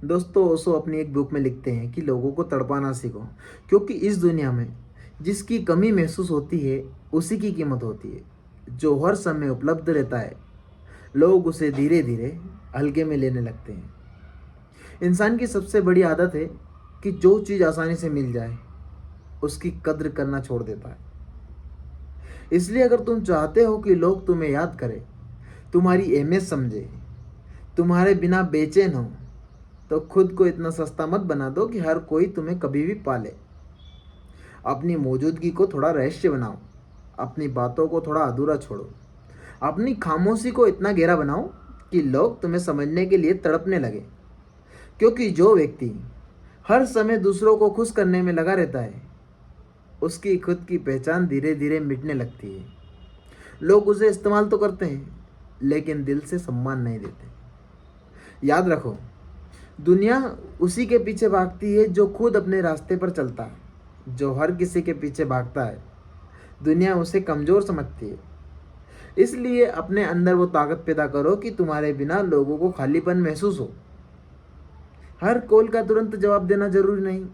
दोस्तों ओशो अपनी एक बुक में लिखते हैं कि लोगों को तड़पाना सीखो, क्योंकि इस दुनिया में जिसकी कमी महसूस होती है उसी की कीमत होती है। जो हर समय उपलब्ध रहता है लोग उसे धीरे धीरे हल्के में लेने लगते हैं। इंसान की सबसे बड़ी आदत है कि जो चीज़ आसानी से मिल जाए उसकी कद्र करना छोड़ देता है। इसलिए अगर तुम चाहते हो कि लोग तुम्हें याद करें, तुम्हारी अहमियत समझे, तुम्हारे बिना बेचैन हो, तो खुद को इतना सस्ता मत बना दो कि हर कोई तुम्हें कभी भी पाले। अपनी मौजूदगी को थोड़ा रहस्य बनाओ, अपनी बातों को थोड़ा अधूरा छोड़ो, अपनी खामोशी को इतना गहरा बनाओ कि लोग तुम्हें समझने के लिए तड़पने लगे। क्योंकि जो व्यक्ति हर समय दूसरों को खुश करने में लगा रहता है उसकी खुद की पहचान धीरे धीरे मिटने लगती है। लोग उसे इस्तेमाल तो करते हैं लेकिन दिल से सम्मान नहीं देते। याद रखो, दुनिया उसी के पीछे भागती है जो खुद अपने रास्ते पर चलता है। जो हर किसी के पीछे भागता है दुनिया उसे कमज़ोर समझती है। इसलिए अपने अंदर वो ताकत पैदा करो कि तुम्हारे बिना लोगों को खालीपन महसूस हो। हर कॉल का तुरंत जवाब देना जरूरी नहीं,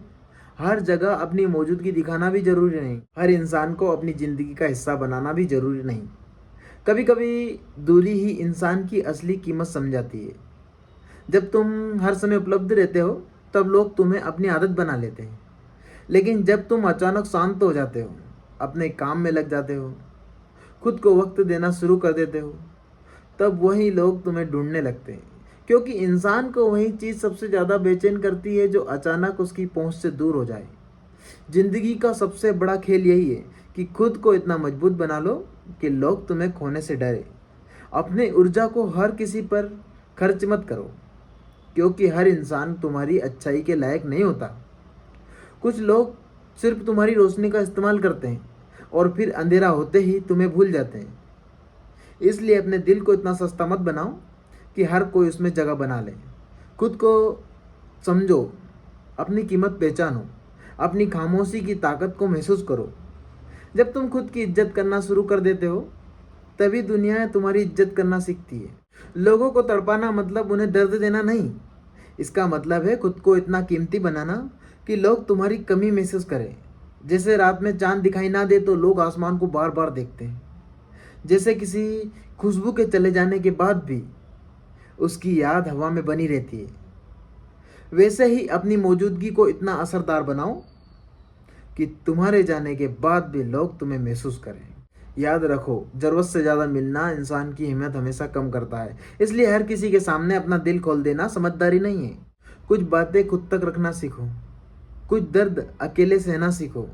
हर जगह अपनी मौजूदगी दिखाना भी जरूरी नहीं, हर इंसान को अपनी ज़िंदगी का हिस्सा बनाना भी जरूरी नहीं। कभी कभी दूरी ही इंसान की असली कीमत समझाती है। जब तुम हर समय उपलब्ध रहते हो तब लोग तुम्हें अपनी आदत बना लेते हैं, लेकिन जब तुम अचानक शांत हो जाते हो, अपने काम में लग जाते हो, खुद को वक्त देना शुरू कर देते हो, तब वही लोग तुम्हें ढूंढने लगते हैं। क्योंकि इंसान को वही चीज़ सबसे ज़्यादा बेचैन करती है जो अचानक उसकी पहुंच से दूर हो जाए। जिंदगी का सबसे बड़ा खेल यही है कि खुद को इतना मजबूत बना लो कि लोग तुम्हें खोने से डरे। अपने ऊर्जा को हर किसी पर खर्च मत करो, क्योंकि हर इंसान तुम्हारी अच्छाई के लायक नहीं होता। कुछ लोग सिर्फ तुम्हारी रोशनी का इस्तेमाल करते हैं और फिर अंधेरा होते ही तुम्हें भूल जाते हैं। इसलिए अपने दिल को इतना सस्ता मत बनाओ कि हर कोई उसमें जगह बना ले। खुद को समझो, अपनी कीमत पहचानो, अपनी खामोशी की ताकत को महसूस करो। जब तुम खुद की इज्जत करना शुरू कर देते हो तभी दुनिया तुम्हारी इज्जत करना सीखती है। लोगों को तड़पाना मतलब उन्हें दर्द देना नहीं, इसका मतलब है खुद को इतना कीमती बनाना कि लोग तुम्हारी कमी महसूस करें। जैसे रात में चांद दिखाई ना दे तो लोग आसमान को बार बार देखते हैं। जैसे किसी खुशबू के चले जाने के बाद भी उसकी याद हवा में बनी रहती है, वैसे ही अपनी मौजूदगी को इतना असरदार बनाओ कि तुम्हारे जाने के बाद भी लोग तुम्हें महसूस करें। याद रखो, ज़रूरत से ज़्यादा मिलना इंसान की हिम्मत हमेशा कम करता है। इसलिए हर किसी के सामने अपना दिल खोल देना समझदारी नहीं है। कुछ बातें खुद तक रखना सीखो, कुछ दर्द अकेले सहना सीखो,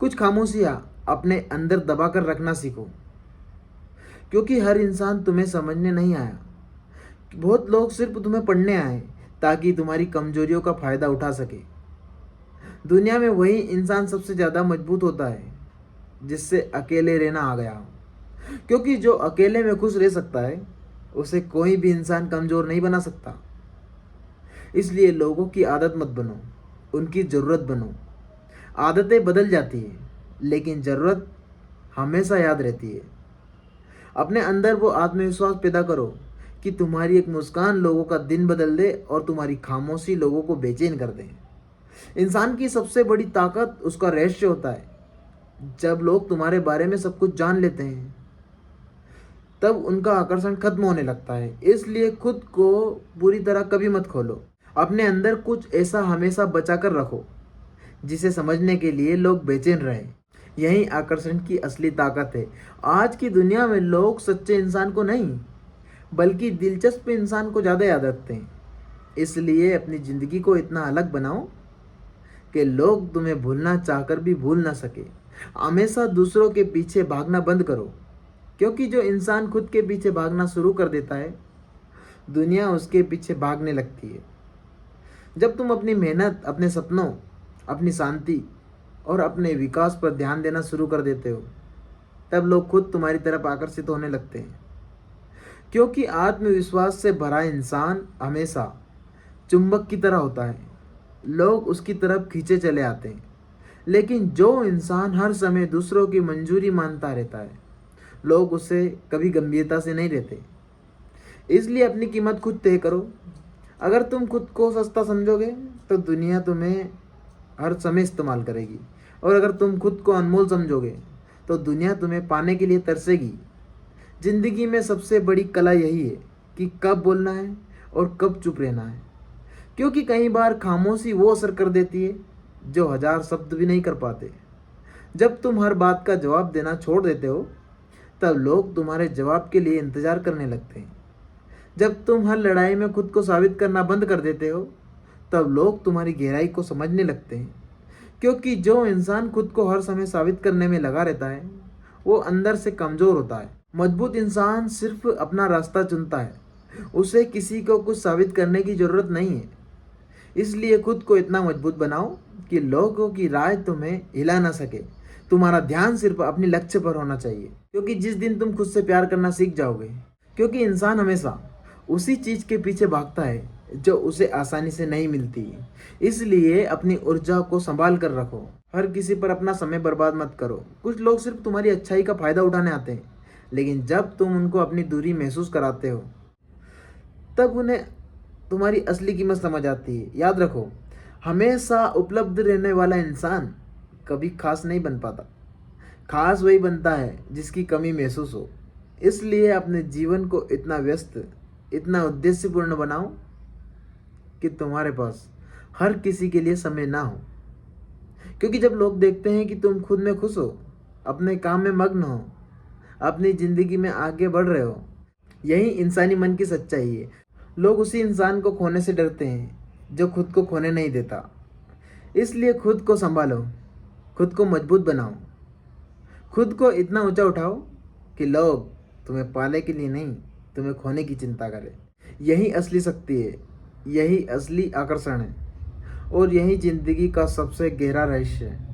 कुछ खामोशियाँ अपने अंदर दबा कर रखना सीखो। क्योंकि हर इंसान तुम्हें समझने नहीं आया, बहुत लोग सिर्फ तुम्हें पढ़ने आए ताकि तुम्हारी कमजोरियों का फ़ायदा उठा सके। दुनिया में वही इंसान सबसे ज़्यादा मजबूत होता है जिससे अकेले रहना आ गया हो। क्योंकि जो अकेले में खुश रह सकता है उसे कोई भी इंसान कमज़ोर नहीं बना सकता। इसलिए लोगों की आदत मत बनो, उनकी ज़रूरत बनो। आदतें बदल जाती हैं लेकिन ज़रूरत हमेशा याद रहती है। अपने अंदर वो आत्मविश्वास पैदा करो कि तुम्हारी एक मुस्कान लोगों का दिन बदल दे और तुम्हारी खामोशी लोगों को बेचैन कर दे। इंसान की सबसे बड़ी ताकत उसका रहस्य होता है। जब लोग तुम्हारे बारे में सब कुछ जान लेते हैं तब उनका आकर्षण खत्म होने लगता है। इसलिए खुद को पूरी तरह कभी मत खोलो। अपने अंदर कुछ ऐसा हमेशा बचा कर रखो जिसे समझने के लिए लोग बेचैन रहे। यही आकर्षण की असली ताकत है। आज की दुनिया में लोग सच्चे इंसान को नहीं बल्कि दिलचस्प इंसान को ज़्यादा याद रखते हैं। इसलिए अपनी ज़िंदगी को इतना अलग बनाओ कि लोग तुम्हें भूलना चाहकर भी भूल ना सके। हमेशा दूसरों के पीछे भागना बंद करो, क्योंकि जो इंसान खुद के पीछे भागना शुरू कर देता है दुनिया उसके पीछे भागने लगती है। जब तुम अपनी मेहनत, अपने सपनों, अपनी शांति और अपने विकास पर ध्यान देना शुरू कर देते हो तब लोग खुद तुम्हारी तरफ आकर्षित होने लगते हैं। क्योंकि आत्मविश्वास से भरा इंसान हमेशा चुंबक की तरह होता है, लोग उसकी तरफ खींचे चले आते हैं। लेकिन जो इंसान हर समय दूसरों की मंजूरी मानता रहता है लोग उसे कभी गंभीरता से नहीं लेते। इसलिए अपनी कीमत खुद तय करो, अगर तुम खुद को सस्ता समझोगे तो दुनिया तुम्हें हर समय इस्तेमाल करेगी, और अगर तुम खुद को अनमोल समझोगे तो दुनिया तुम्हें पाने के लिए तरसेगी। जिंदगी में सबसे बड़ी कला यही है कि कब बोलना है और कब चुप रहना है, क्योंकि कई बार खामोशी वो असर कर देती है जो हजार शब्द भी नहीं कर पाते। जब तुम हर बात का जवाब देना छोड़ देते हो तब लोग तुम्हारे जवाब के लिए इंतजार करने लगते हैं। जब तुम हर लड़ाई में खुद को साबित करना बंद कर देते हो तब लोग तुम्हारी गहराई को समझने लगते हैं, क्योंकि जो इंसान खुद को हर समय साबित करने में लगा रहता है वो अंदर से कमज़ोर होता है। मजबूत इंसान सिर्फ अपना रास्ता चुनता है, उसे किसी को कुछ साबित करने की ज़रूरत नहीं है। इसलिए खुद को इतना मजबूत बनाओ कि लोगों की राय तुम्हें हिला ना सके। तुम्हारा ध्यान सिर्फ अपने लक्ष्य पर होना चाहिए, क्योंकि जिस दिन तुम खुद से प्यार करना सीख जाओगे, क्योंकि इंसान हमेशा उसी चीज़ के पीछे भागता है जो उसे आसानी से नहीं मिलती। इसलिए अपनी ऊर्जा को संभाल कर रखो, हर किसी पर अपना समय बर्बाद मत करो। कुछ लोग सिर्फ तुम्हारी अच्छाई का फ़ायदा उठाने आते हैं, लेकिन जब तुम उनको अपनी दूरी महसूस कराते हो तब उन्हें तुम्हारी असली कीमत समझ आती है। याद रखो, हमेशा उपलब्ध रहने वाला इंसान कभी खास नहीं बन पाता। खास वही बनता है जिसकी कमी महसूस हो। इसलिए अपने जीवन को इतना व्यस्त, इतना उद्देश्यपूर्ण बनाओ कि तुम्हारे पास हर किसी के लिए समय ना हो। क्योंकि जब लोग देखते हैं कि तुम खुद में खुश हो, अपने काम में मग्न हो, अपनी ज़िंदगी में आगे बढ़ रहे हो, यही इंसानी मन की सच्चाई है। लोग उसी इंसान को खोने से डरते हैं जो खुद को खोने नहीं देता। इसलिए खुद को संभालो, खुद को मजबूत बनाओ, खुद को इतना ऊंचा उठाओ कि लोग तुम्हें पाने के लिए नहीं, तुम्हें खोने की चिंता करें। यही असली शक्ति है, यही असली आकर्षण है, और यही जिंदगी का सबसे गहरा रहस्य है।